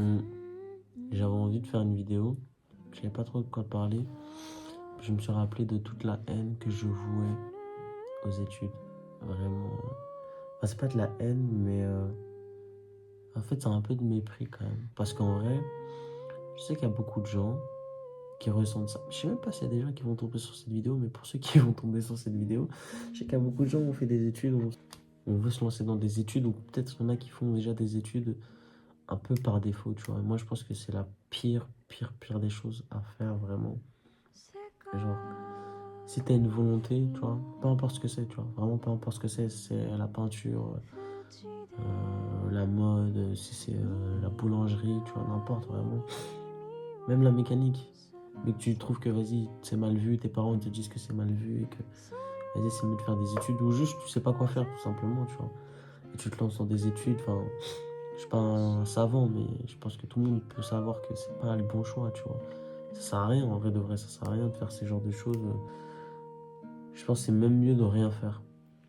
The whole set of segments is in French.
Hmm. J'avais envie de faire une vidéo. Je savais pas trop de quoi parler. Je me suis rappelé de toute la haine que je vouais aux études. Vraiment. Enfin, c'est pas de la haine, mais en fait, c'est un peu de mépris quand même. Parce qu'en vrai, je sais qu'il y a beaucoup de gens qui ressentent ça. Je sais même pas s'il y a des gens qui vont tomber sur cette vidéo, mais pour ceux qui vont tomber sur cette vidéo, je sais qu'il y a beaucoup de gens qui ont fait des études, on veut se lancer dans des études, ou peut-être il y en a qui font déjà des études un peu par défaut, tu vois. Et moi, je pense que c'est la pire des choses à faire, vraiment. Genre, si t'as une volonté, tu vois, peu importe ce que c'est, tu vois, vraiment peu importe ce que c'est la peinture, la mode, si c'est la boulangerie, tu vois, n'importe vraiment. Même la mécanique. Mais que tu trouves que vas-y, c'est mal vu, tes parents te disent que c'est mal vu et que vas-y, c'est mieux de faire des études ou juste tu sais pas quoi faire tout simplement, tu vois. Et tu te lances dans des études, enfin, je suis pas un savant, mais je pense que tout le monde peut savoir que c'est pas le bon choix, tu vois. Ça sert à rien, en vrai de vrai, ça sert à rien de faire ces genres de choses. Je pense que c'est même mieux de rien faire.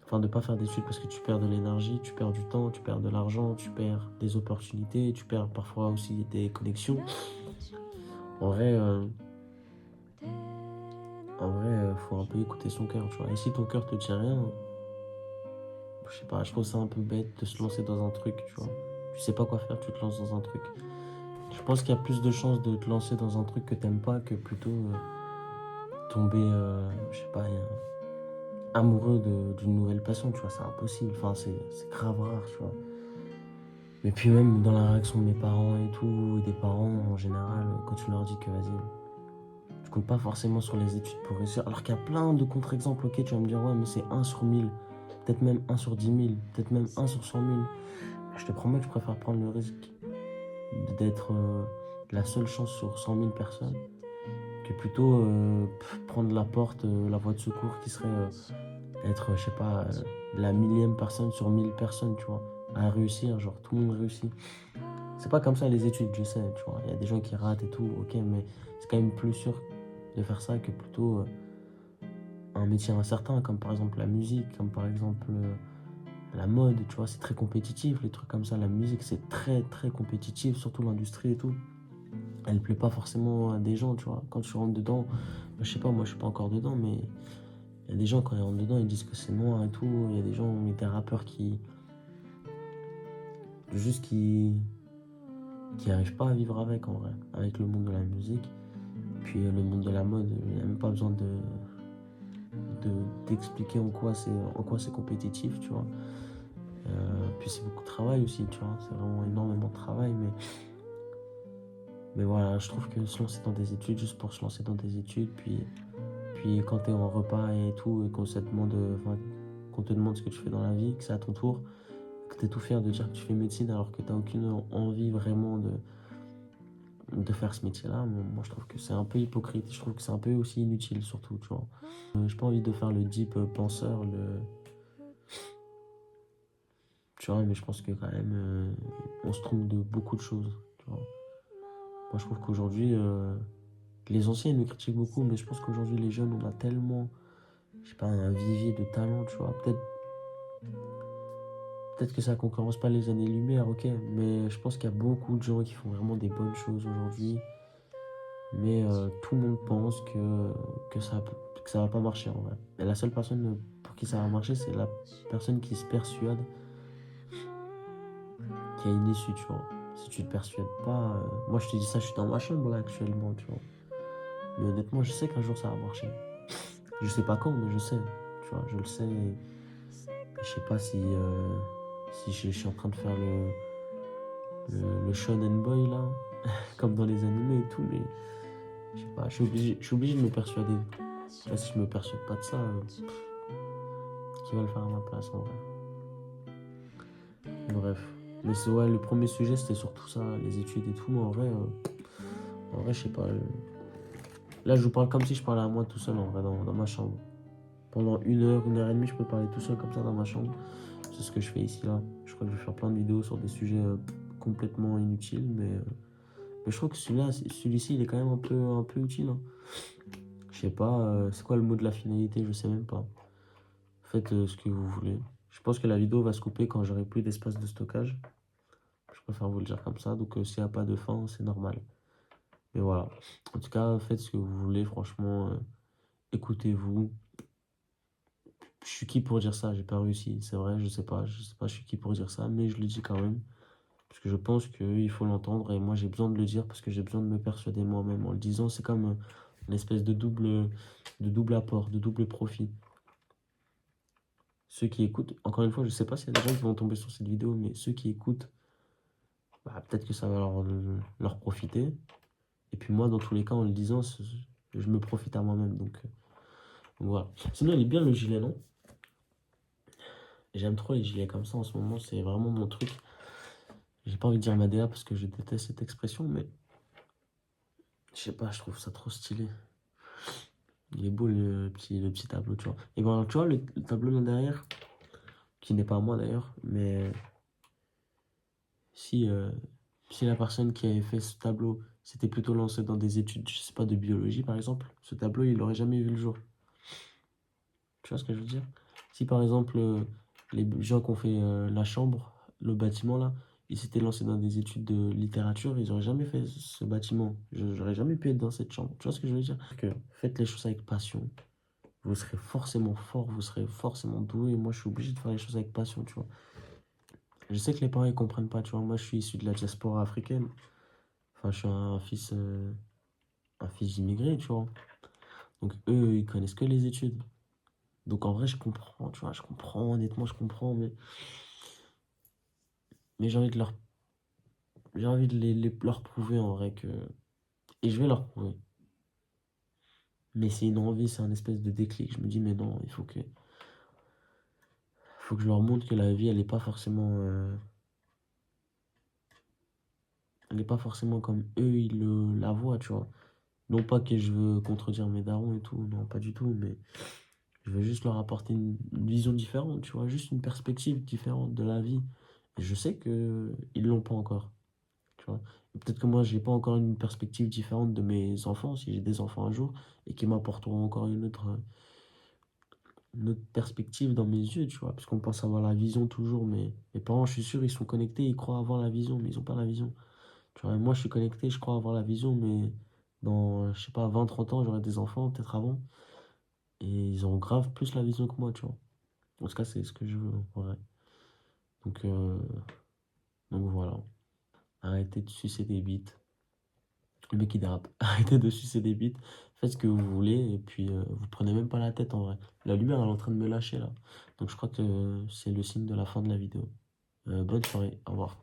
Enfin, de pas faire d'études parce que tu perds de l'énergie, tu perds du temps, tu perds de l'argent, tu perds des opportunités, tu perds parfois aussi des connexions. En vrai, faut un peu écouter son cœur, tu vois. Et si ton cœur te dit rien, je sais pas, je trouve ça un peu bête de se lancer dans un truc, tu vois. Tu sais pas quoi faire, tu te lances dans un truc. Je pense qu'il y a plus de chances de te lancer dans un truc que t'aimes pas que plutôt tomber, je sais pas, amoureux d'une nouvelle passion, tu vois. C'est impossible, enfin, c'est grave rare, tu vois. Mais puis même dans la réaction de mes parents et tout, et des parents en général, quand tu leur dis que vas-y, tu comptes pas forcément sur les études pour réussir, alors qu'il y a plein de contre-exemples, ok, tu vas me dire, ouais, mais c'est 1 sur 1000, peut-être même 1 sur 10 000, peut-être même 1 sur 100 000. Je te promets que je préfère prendre le risque d'être la seule chance sur 100 000 personnes que plutôt prendre la porte, la voie de secours qui serait être, je sais pas, la millième personne sur 1000 personnes, tu vois, à réussir, genre tout le monde réussit. C'est pas comme ça les études, je sais, tu vois, il y a des gens qui ratent et tout, ok, mais c'est quand même plus sûr de faire ça que plutôt un métier incertain, comme par exemple la musique, comme par exemple la mode, tu vois, c'est très compétitif, les trucs comme ça, la musique c'est très compétitif, surtout l'industrie et tout. Elle plaît pas forcément à des gens, tu vois. Quand tu rentres dedans, je sais pas, moi je suis pas encore dedans, mais il y a des gens quand ils rentrent dedans, ils disent que c'est noir et tout. Il y a des gens, des rappeurs juste qui arrivent pas à vivre avec en vrai, avec le monde de la musique. Puis le monde de la mode, il n'y a même pas besoin d'expliquer en quoi c'est compétitif, tu vois. Puis c'est beaucoup de travail aussi, tu vois. C'est vraiment énormément de travail, mais voilà, je trouve que se lancer dans des études, juste pour se lancer dans des études, puis quand t'es en repas et tout, et qu'on te demande ce que tu fais dans la vie, que c'est à ton tour, que t'es tout fier de dire que tu fais médecine alors que t'as aucune envie vraiment de faire ce métier-là, moi je trouve que c'est un peu hypocrite, je trouve que c'est un peu aussi inutile surtout, tu vois. J'ai pas envie de faire le deep penseur, tu vois, mais je pense que quand même on se trompe de beaucoup de choses, tu vois. Moi je trouve qu'aujourd'hui, les anciens ils nous critiquent beaucoup, mais je pense qu'aujourd'hui les jeunes on a tellement, je sais pas, un vivier de talent, tu vois. Peut-être que ça concurrence pas les années-lumière, ok, mais je pense qu'il y a beaucoup de gens qui font vraiment des bonnes choses aujourd'hui, mais tout le monde pense que ça va pas marcher en vrai. Et la seule personne pour qui ça va marcher, c'est la personne qui se persuade qu'il y a une issue, tu vois. Si tu te persuades pas, moi je te dis ça, je suis dans ma chambre là actuellement, tu vois. Mais honnêtement, je sais qu'un jour ça va marcher. Je sais pas quand, mais je sais, tu vois, je le sais. Et je sais pas si je suis en train de faire le shonen boy là, comme dans les animés et tout, mais je sais pas, je suis obligé de me persuader. Là, si je me persuade pas de ça, qui va le faire à ma place en vrai? Bref. Mais c'est ouais, le premier sujet c'était surtout ça, les études et tout. En vrai, je sais pas. Là, je vous parle comme si je parlais à moi tout seul en vrai, dans ma chambre. Pendant 1 heure et demie, je peux parler tout seul comme ça dans ma chambre. C'est ce que je fais ici là. Je crois que je vais faire plein de vidéos sur des sujets complètement inutiles, mais je trouve que celui-ci, il est quand même un peu utile, hein. Je sais pas, c'est quoi le mot de la finalité, je sais même pas. Faites ce que vous voulez. Je pense que la vidéo va se couper quand j'aurai plus d'espace de stockage. Je préfère vous le dire comme ça. Donc, s'il n'y a pas de fin, c'est normal. Mais voilà. En tout cas, faites ce que vous voulez. Franchement, écoutez-vous. Je suis qui pour dire ça? J'ai pas réussi. C'est vrai, je sais pas. Je sais pas, je suis qui pour dire ça. Mais je le dis quand même. Parce que je pense qu'il faut l'entendre. Et moi, j'ai besoin de le dire parce que j'ai besoin de me persuader moi-même. En le disant, c'est comme une espèce de double apport, de double profit. Ceux qui écoutent, encore une fois, je sais pas s'il y a des gens qui vont tomber sur cette vidéo, mais ceux qui écoutent, bah, peut-être que ça va leur profiter. Et puis moi, dans tous les cas, en le disant, je me profite à moi-même. Donc voilà. Sinon, il est bien le gilet, non? J'aime trop les gilets comme ça en ce moment, c'est vraiment mon truc. J'ai pas envie de dire ma DA parce que je déteste cette expression, mais je sais pas, je trouve ça trop stylé. Il est beau le petit tableau, tu vois. Et ben, tu vois, le tableau là derrière, qui n'est pas à moi d'ailleurs, mais si, si la personne qui avait fait ce tableau s'était plutôt lancée dans des études, je sais pas, de biologie par exemple, ce tableau, il aurait jamais vu le jour. Tu vois ce que je veux dire? Si par exemple, les gens qui ont fait la chambre, le bâtiment là, ils s'étaient lancés dans des études de littérature, ils auraient jamais fait ce bâtiment. J'aurais jamais pu être dans cette chambre. Tu vois ce que je veux dire? Que faites les choses avec passion. Vous serez forcément fort, vous serez forcément doué. Et moi, je suis obligé de faire les choses avec passion, tu vois. Je sais que les parents, ils comprennent pas, tu vois. Moi, je suis issu de la diaspora africaine. Enfin, je suis un fils d'immigré, tu vois. Donc, eux, ils connaissent que les études. Donc, en vrai, je comprends, tu vois. Je comprends, honnêtement, je comprends. Mais j'ai envie de leur prouver, en vrai, que... Et je vais leur prouver. Mais c'est une envie, c'est un espèce de déclic. Je me dis, mais non, faut que je leur montre que la vie, elle est pas forcément... elle n'est pas forcément comme eux, la voient, tu vois. Non pas que je veux contredire mes darons et tout, non, pas du tout, mais je veux juste leur apporter une vision différente, tu vois, juste une perspective différente de la vie. Et je sais que ils l'ont pas encore, tu vois. Et peut-être que moi, j'ai pas encore une perspective différente de mes enfants, si j'ai des enfants un jour, et qui m'apporteront encore une autre perspective dans mes yeux, tu vois, parce qu'on pense avoir la vision toujours, mais mes parents, je suis sûr, ils sont connectés, ils croient avoir la vision, mais ils ont pas la vision. Tu vois, moi, je suis connecté, je crois avoir la vision, mais dans, je sais pas, 20 30 ans, j'aurai des enfants, peut-être avant. Et ils ont grave plus la vision que moi, tu vois. En tout cas, c'est ce que je veux, en vrai. Donc, euh, donc voilà. Arrêtez de sucer des bites. Le mec, il dérape. Arrêtez de sucer des bites. Faites ce que vous voulez. Et puis, vous prenez même pas la tête, en vrai. La lumière, elle est en train de me lâcher, là. Donc, je crois que c'est le signe de la fin de la vidéo. Bonne soirée. Au revoir.